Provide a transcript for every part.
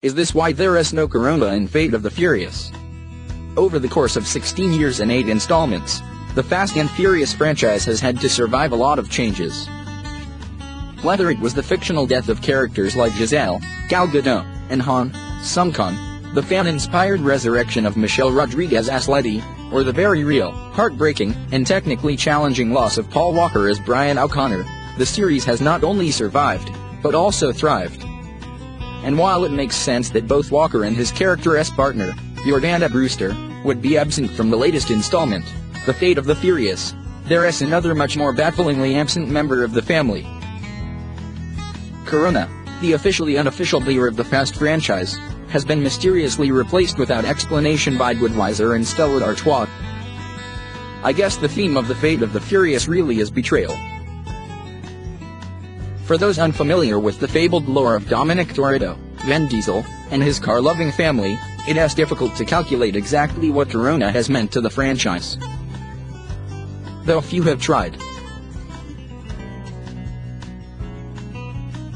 Is this why there is no Corona in Fate of the Furious? Over the course of 16 years and 8 installments, the Fast and Furious franchise has had to survive a lot of changes. Whether it was the fictional death of characters like Giselle, Gal Gadot, and Han Sung-kang, the fan-inspired resurrection of Michelle Rodriguez as Letty, or the very real, heartbreaking, and technically challenging loss of Paul Walker as Brian O'Connor, the series has not only survived, but also thrived. And while it makes sense that both Walker and his character-esque partner, Jordana Brewster, would be absent from the latest installment, The Fate of the Furious, there is another much more bafflingly absent member of the family. Corona, the officially unofficial leader of the Fast franchise, has been mysteriously replaced without explanation by Budweiser and Stella Artois. I guess the theme of The Fate of the Furious really is betrayal. For those unfamiliar with the fabled lore of Dom Toretto, Vin Diesel, and his car-loving family, it is difficult to calculate exactly what Corona has meant to the franchise, though few have tried.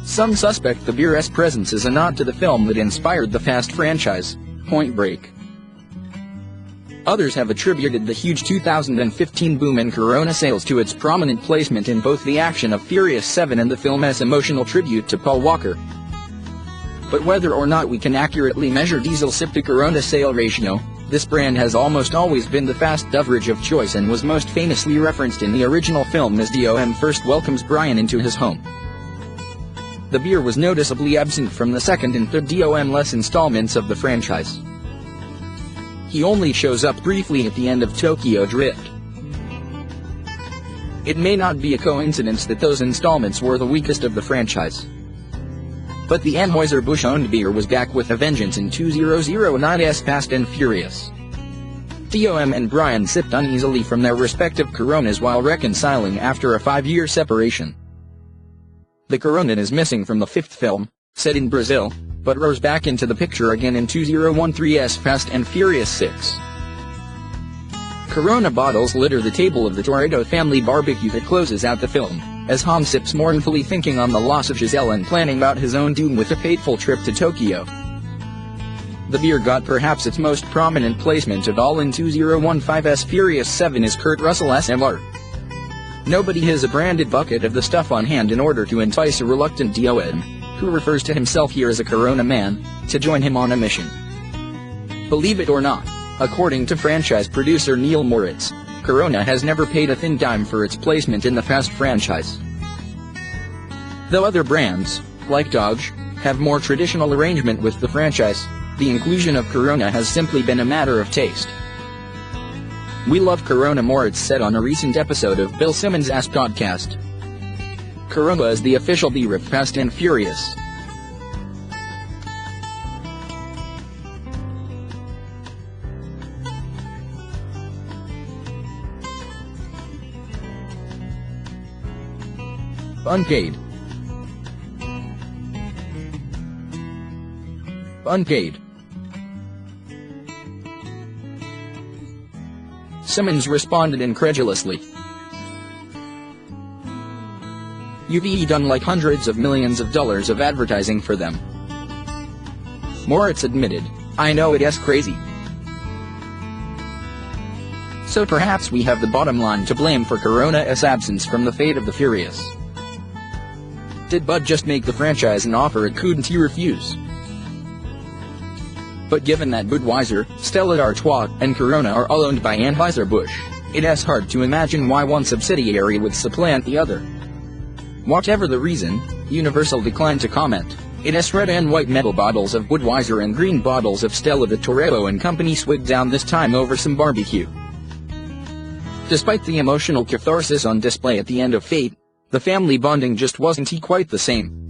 Some suspect the beer's presence is a nod to the film that inspired the Fast franchise, Point Break. Others have attributed the huge 2015 boom in Corona sales to its prominent placement in both the action of Furious 7 and the film's emotional tribute to Paul Walker. But whether or not we can accurately measure diesel sip to Corona sale ratio, this brand has almost always been the Fast beverage of choice and was most famously referenced in the original film as Dom first welcomes Brian into his home. The beer was noticeably absent from the second and third Dom-less installments of the franchise. He only shows up briefly at the end of Tokyo Drift. It may not be a coincidence that those installments were the weakest of the franchise. But the Anheuser-Busch-owned beer was back with a vengeance in 2009's Fast and Furious. Dom and Brian sipped uneasily from their respective Coronas while reconciling after a 5-year separation. The Corona is missing from the fifth film, set in Brazil, but rose back into the picture again in 2013's Fast and Furious 6. Corona bottles litter the table of the Toretto family barbecue that closes out the film, as Han sips mournfully thinking on the loss of Giselle and planning out his own doom with a fateful trip to Tokyo. The beer got perhaps its most prominent placement of all in 2015's Furious 7 as Kurt Russell's MR. Nobody has a branded bucket of the stuff on hand in order to entice a reluctant Dom, who refers to himself here as a Corona man, to join him on a mission. Believe it or not, according to franchise producer Neil Moritz, Corona has never paid a thin dime for its placement in the Fast franchise. Though other brands, like Dodge, have more traditional arrangement with the franchise, the inclusion of Corona has simply been a matter of taste. We love Corona, Moritz said on a recent episode of Bill Simmons' Ask podcast. Corona is the official beer of Fast and Furious. Unpaid. Unpaid. Simmons responded incredulously. You've done like hundreds of millions of dollars of advertising for them. Moritz admitted, I know it is crazy. So perhaps we have the bottom line to blame for Corona's absence from the Fate of the Furious. Did Bud just make the franchise an offer it couldn't refuse? But given that Budweiser, Stella Artois, and Corona are all owned by Anheuser-Busch, it is hard to imagine why one subsidiary would supplant the other. Whatever the reason, Universal declined to comment. It is red and white metal bottles of Budweiser and green bottles of Stella that Toretto and Company swigged down this time over some barbecue. Despite the emotional catharsis on display at the end of Fate, the family bonding just wasn't quite the same.